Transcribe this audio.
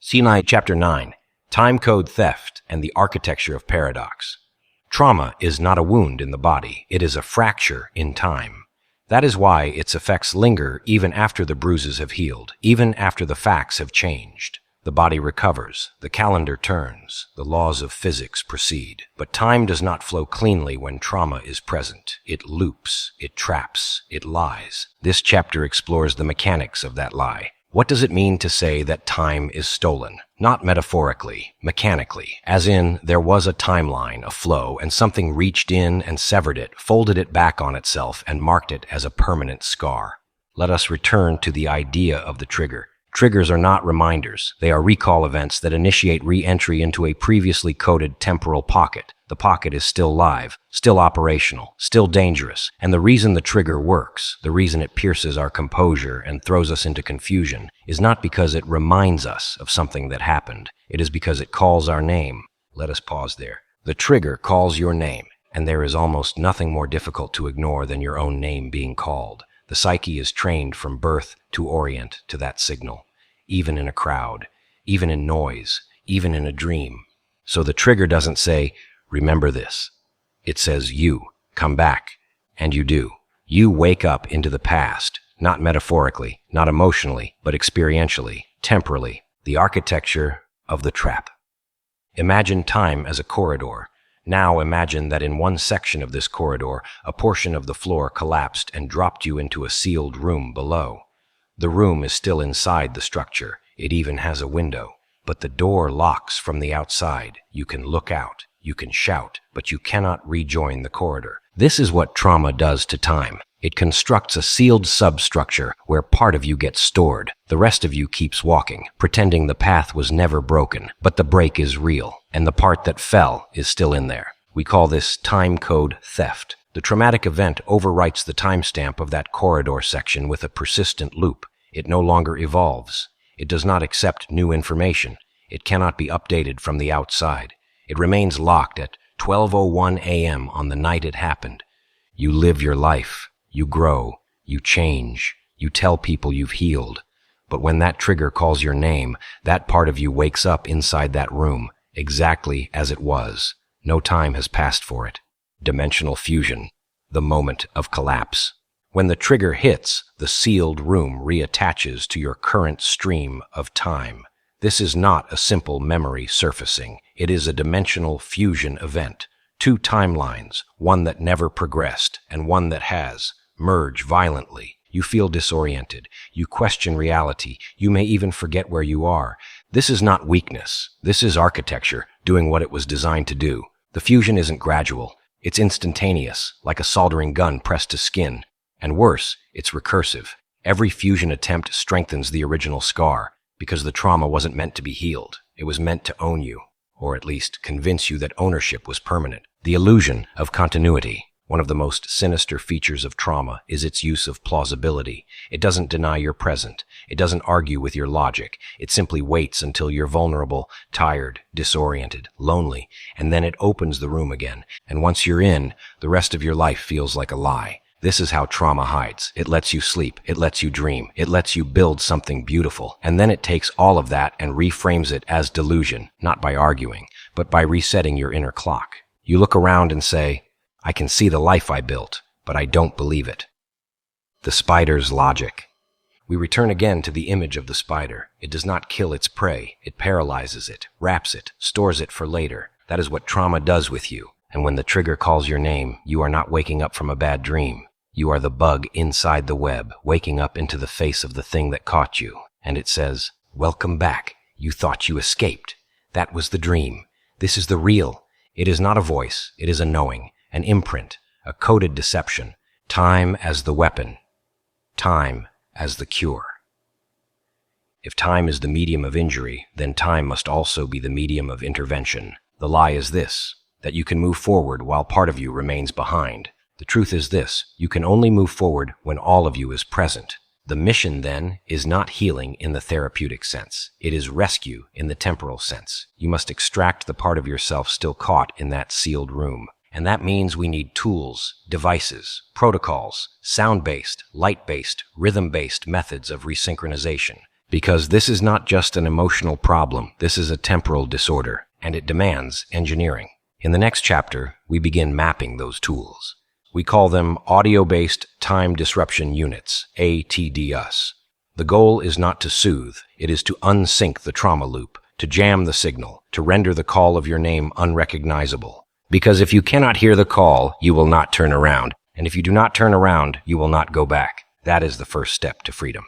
Sinai Chapter 9, Time Code Theft and the Architecture of Paradox. Trauma is not a wound in the body, it is a fracture in time. That is why its effects linger even after the bruises have healed, even after the facts have changed. The body recovers, the calendar turns, the laws of physics proceed. But time does not flow cleanly when trauma is present. It loops, it traps, it lies. This chapter explores the mechanics of that lie. What does it mean to say that time is stolen? Not metaphorically, mechanically, as in there was a timeline, a flow, and something reached in and severed it, folded it back on itself, and marked it as a permanent scar. Let us return to the idea of the trigger. Triggers are not reminders. They are recall events that initiate re-entry into a previously coded temporal pocket. The pocket is still live, still operational, still dangerous, and the reason the trigger works, the reason it pierces our composure and throws us into confusion, is not because it reminds us of something that happened. It is because it calls our name. Let us pause there. The trigger calls your name, and there is almost nothing more difficult to ignore than your own name being called. The psyche is trained from birth to orient to that signal, even in a crowd, even in noise, even in a dream. So the trigger doesn't say, "Remember this." It says, "You, come back." And you do. You wake up into the past, not metaphorically, not emotionally, but experientially, temporally. The architecture of the trap. Imagine time as a corridor. Now imagine that in one section of this corridor, a portion of the floor collapsed and dropped you into a sealed room below. The room is still inside the structure. It even has a window. But the door locks from the outside. You can look out. You can shout, but you cannot rejoin the corridor. This is what trauma does to time. It constructs a sealed substructure where part of you gets stored. The rest of you keeps walking, pretending the path was never broken, but the break is real, and the part that fell is still in there. We call this time code theft. The traumatic event overwrites the timestamp of that corridor section with a persistent loop. It no longer evolves. It does not accept new information. It cannot be updated from the outside. It remains locked at 12:01 a.m. on the night it happened. You live your life. You grow. You change. You tell people you've healed. But when that trigger calls your name, that part of you wakes up inside that room, exactly as it was. No time has passed for it. Dimensional fusion. The moment of collapse. When the trigger hits, the sealed room reattaches to your current stream of time. This is not a simple memory surfacing. It is a dimensional fusion event. Two timelines, one that never progressed and one that has, merge violently. You feel disoriented. You question reality. You may even forget where you are. This is not weakness. This is architecture doing what it was designed to do. The fusion isn't gradual. It's instantaneous, like a soldering gun pressed to skin. And worse, it's recursive. Every fusion attempt strengthens the original scar, because the trauma wasn't meant to be healed. It was meant to own you, or at least convince you that ownership was permanent. The illusion of continuity. One of the most sinister features of trauma is its use of plausibility. It doesn't deny your present. It doesn't argue with your logic. It simply waits until you're vulnerable, tired, disoriented, lonely, and then it opens the room again. And once you're in, the rest of your life feels like a lie. This is how trauma hides. It lets you sleep. It lets you dream. It lets you build something beautiful. And then it takes all of that and reframes it as delusion, not by arguing, but by resetting your inner clock. You look around and say, "I can see the life I built, but I don't believe it." The spider's logic. We return again to the image of the spider. It does not kill its prey. It paralyzes it, wraps it, stores it for later. That is what trauma does with you. And when the trigger calls your name, you are not waking up from a bad dream. You are the bug inside the web, waking up into the face of the thing that caught you. And it says, "Welcome back. You thought you escaped. That was the dream. This is the real." It is not a voice. It is a knowing, an imprint, a coded deception. Time as the weapon. Time as the cure. If time is the medium of injury, then time must also be the medium of intervention. The lie is this, that you can move forward while part of you remains behind. The truth is this, you can only move forward when all of you is present. The mission, then, is not healing in the therapeutic sense. It is rescue in the temporal sense. You must extract the part of yourself still caught in that sealed room. And that means we need tools, devices, protocols, sound-based, light-based, rhythm-based methods of resynchronization. Because this is not just an emotional problem, this is a temporal disorder, and it demands engineering. In the next chapter, we begin mapping those tools. We call them Audio-Based Time Disruption Units, ATDUs. The goal is not to soothe, it is to unsync the trauma loop, to jam the signal, to render the call of your name unrecognizable. Because if you cannot hear the call, you will not turn around, and if you do not turn around, you will not go back. That is the first step to freedom.